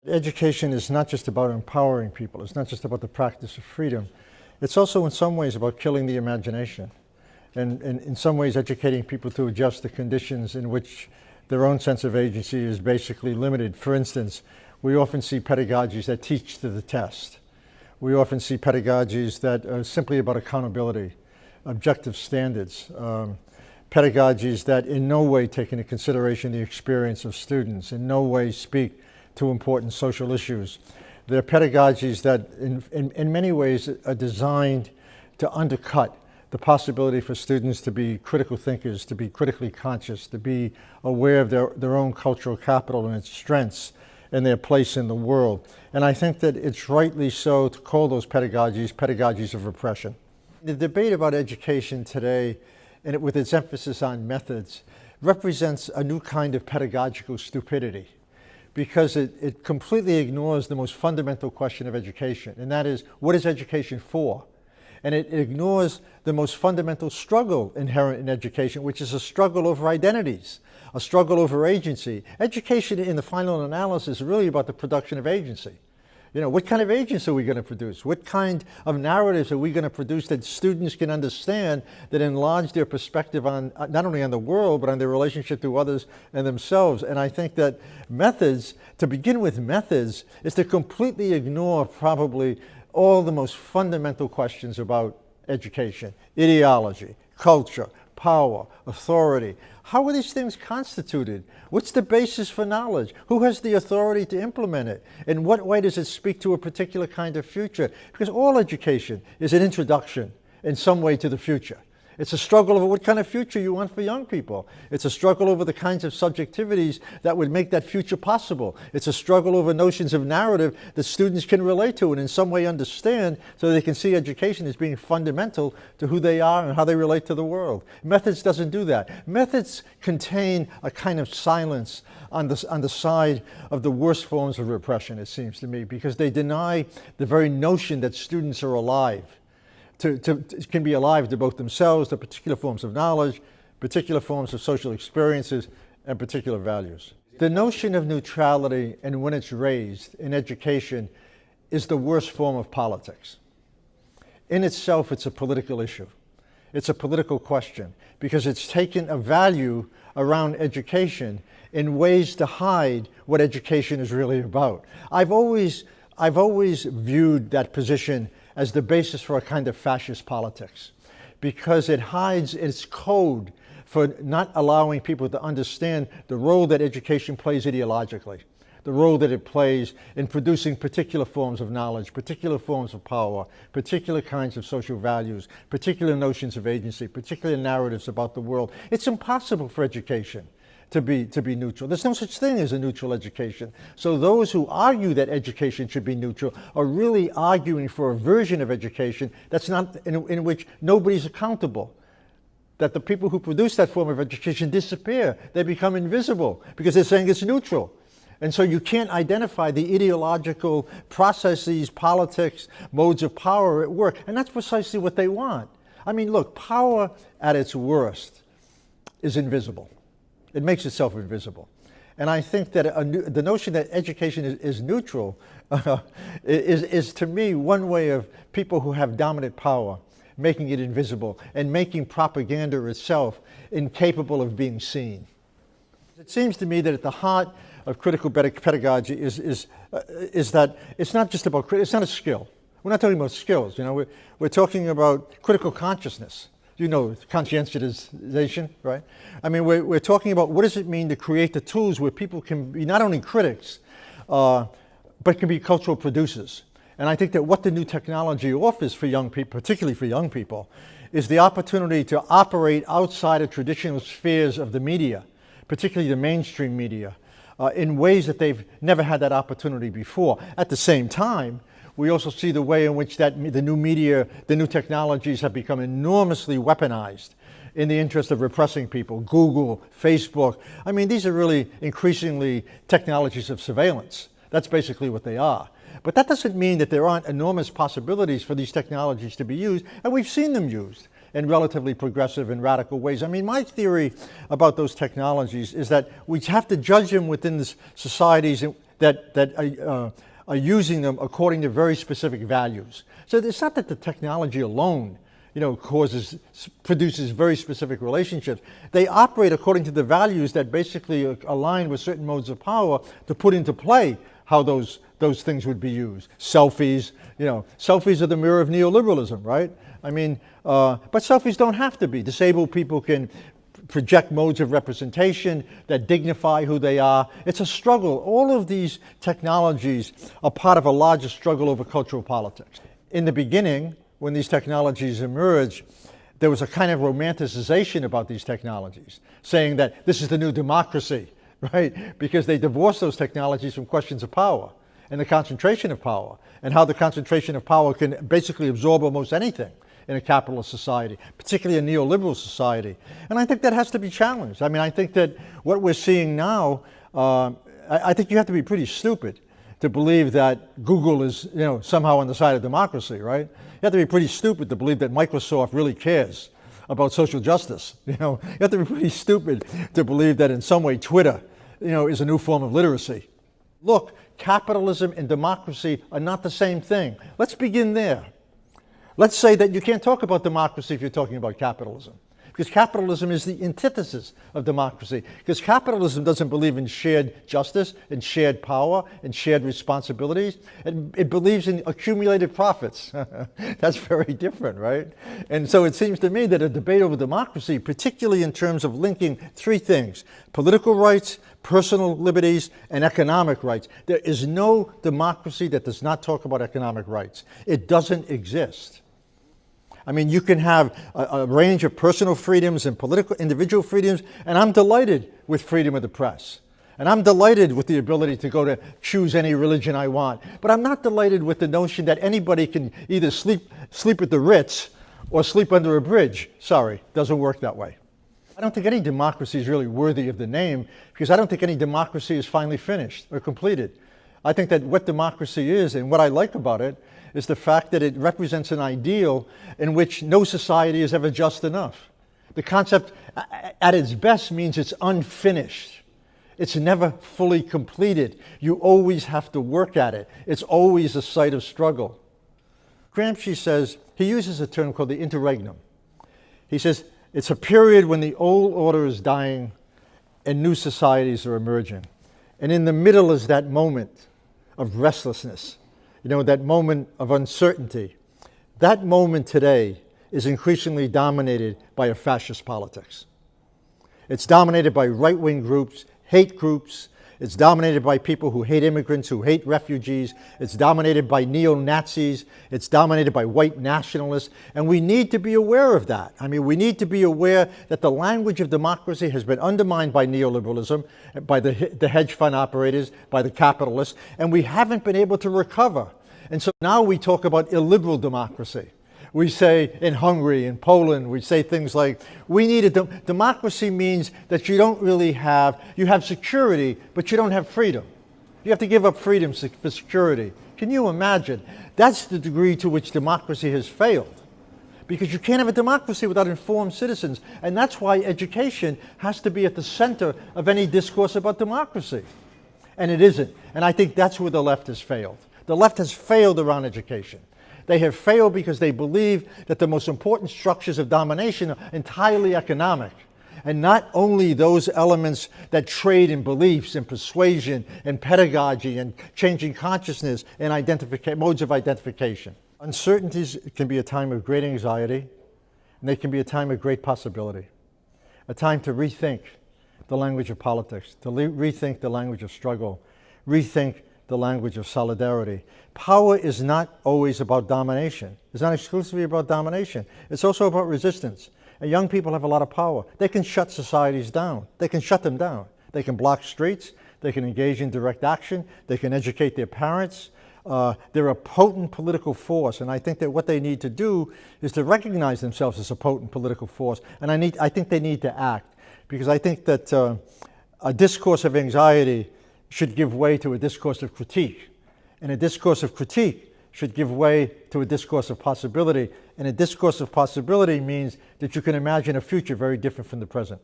Education is not just about empowering people. It's not just about the practice of freedom. It's also in some ways about killing the imagination. And in some ways educating people to adjust the conditions in which their own sense of agency is basically limited. For instance, we often see pedagogies that teach to the test. We often see pedagogies that are simply about accountability, objective standards, pedagogies that in no way take into consideration the experience of students, in no way speak to important social issues. They're pedagogies that in many ways are designed to undercut the possibility for students to be critical thinkers, to be critically conscious, to be aware of their own cultural capital and its strengths and their place in the world. And I think that it's rightly so to call those pedagogies of repression. The debate about education today, and with its emphasis on methods, represents a new kind of pedagogical stupidity, because it completely ignores the most fundamental question of education, and that is, what is education for? And it ignores the most fundamental struggle inherent in education, which is a struggle over identities, a struggle over agency. Education, in the final analysis, is really about the production of agency. You know, what kind of agency are we going to produce? What kind of narratives are we going to produce that students can understand, that enlarge their perspective on not only on the world, but on their relationship to others and themselves? And I think that methods, to begin with methods, is to completely ignore probably all the most fundamental questions about education: ideology, culture, power, authority. How are these things constituted? What's the basis for knowledge? Who has the authority to implement it? In what way does it speak to a particular kind of future? Because all education is an introduction in some way to the future. It's a struggle over what kind of future you want for young people. It's a struggle over the kinds of subjectivities that would make that future possible. It's a struggle over notions of narrative that students can relate to and in some way understand, so they can see education as being fundamental to who they are and how they relate to the world. Methods doesn't do that. Methods contain a kind of silence on the side of the worst forms of repression, it seems to me, because they deny the very notion that students are alive. Can be alive to both themselves, to particular forms of knowledge, particular forms of social experiences, and particular values. The notion of neutrality, and when it's raised in education, is the worst form of politics. In itself, it's a political issue. It's a political question, because it's taken a value around education in ways to hide what education is really about. I've always viewed that position as the basis for a kind of fascist politics, because it hides its code for not allowing people to understand the role that education plays ideologically, the role that it plays in producing particular forms of knowledge, particular forms of power, particular kinds of social values, particular notions of agency, particular narratives about the world. It's impossible for education to be neutral. There's no such thing as a neutral education. So those who argue that education should be neutral are really arguing for a version of education that's not, in which nobody's accountable. That the people who produce that form of education disappear. They become invisible because they're saying it's neutral. And so you can't identify the ideological processes, politics, modes of power at work. And that's precisely what they want. I mean, look, power at its worst is invisible. It makes itself invisible. And I think that the notion that education is neutral is to me one way of people who have dominant power making it invisible and making propaganda itself incapable of being seen. It seems to me that at the heart of critical pedagogy is that it's not just about, it's not a skill. We're not talking about skills, you know, we're talking about critical consciousness. You know, conscientization, right? I mean, we're talking about what does it mean to create the tools where people can be not only critics, but can be cultural producers. And I think that what the new technology offers for young people, particularly for young people, is the opportunity to operate outside of traditional spheres of the media, particularly the mainstream media, in ways that they've never had that opportunity before. At the same time, we also see the way in which the new media, the new technologies have become enormously weaponized in the interest of repressing people. Google, Facebook. I mean, these are really increasingly technologies of surveillance. That's basically what they are. But that doesn't mean that there aren't enormous possibilities for these technologies to be used, and we've seen them used in relatively progressive and radical ways. I mean, my theory about those technologies is that we have to judge them within the societies that are using them according to very specific values. So it's not that the technology alone, produces very specific relationships. They operate according to the values that basically align with certain modes of power to put into play how those things would be used. Selfies, selfies are the mirror of neoliberalism, right? I mean, but selfies don't have to be. Disabled people can project modes of representation that dignify who they are. It's a struggle. All of these technologies are part of a larger struggle over cultural politics. In the beginning, when these technologies emerged, there was a kind of romanticization about these technologies, saying that this is the new democracy, right? Because they divorced those technologies from questions of power and the concentration of power, and how the concentration of power can basically absorb almost anything in a capitalist society, particularly a neoliberal society. And I think that has to be challenged. I mean, I think that what we're seeing now, I think you have to be pretty stupid to believe that Google is, somehow on the side of democracy, right? You have to be pretty stupid to believe that Microsoft really cares about social justice. You have to be pretty stupid to believe that in some way Twitter, is a new form of literacy. Look, capitalism and democracy are not the same thing. Let's begin there. Let's say that you can't talk about democracy if you're talking about capitalism, because capitalism is the antithesis of democracy, because capitalism doesn't believe in shared justice and shared power and shared responsibilities. It believes in accumulated profits. That's very different, right? And so it seems to me that a debate over democracy, particularly in terms of linking three things: political rights, personal liberties, and economic rights. There is no democracy that does not talk about economic rights. It doesn't exist. I mean, you can have a range of personal freedoms and political individual freedoms, and I'm delighted with freedom of the press. And I'm delighted with the ability to go to choose any religion I want. But I'm not delighted with the notion that anybody can either sleep at the Ritz or sleep under a bridge. Sorry, doesn't work that way. I don't think any democracy is really worthy of the name, because I don't think any democracy is finally finished or completed. I think that what democracy is, and what I like about it, is the fact that it represents an ideal in which no society is ever just enough. The concept at its best means it's unfinished. It's never fully completed. You always have to work at it. It's always a site of struggle. Gramsci says, he uses a term called the interregnum. He says, it's a period when the old order is dying and new societies are emerging. And in the middle is that moment of restlessness, that moment of uncertainty. That moment today is increasingly dominated by a fascist politics. It's dominated by right-wing groups, hate groups. It's dominated by people who hate immigrants, who hate refugees. It's dominated by neo-Nazis. It's dominated by white nationalists. And we need to be aware of that. I mean, we need to be aware that the language of democracy has been undermined by neoliberalism, by the hedge fund operators, by the capitalists, and we haven't been able to recover. And so now we talk about illiberal democracy. We say in Hungary, in Poland, we say things like, we need a democracy means that you have security, but you don't have freedom. You have to give up freedom for security. Can you imagine? That's the degree to which democracy has failed. Because you can't have a democracy without informed citizens. And that's why education has to be at the center of any discourse about democracy. And it isn't. And I think that's where the left has failed. The left has failed around education. They have failed because they believe that the most important structures of domination are entirely economic, and not only those elements that trade in beliefs and persuasion and pedagogy and changing consciousness and modes of identification. Uncertainties can be a time of great anxiety, and they can be a time of great possibility, a time to rethink the language of politics, to rethink the language of struggle, rethink the language of solidarity. Power is not always about domination. It's not exclusively about domination. It's also about resistance. And young people have a lot of power. They can shut societies down. They can shut them down. They can block streets. They can engage in direct action. They can educate their parents. They're a potent political force. And I think that what they need to do is to recognize themselves as a potent political force. And I think they need to act. Because I think that a discourse of anxiety should give way to a discourse of critique. And a discourse of critique should give way to a discourse of possibility. And a discourse of possibility means that you can imagine a future very different from the present.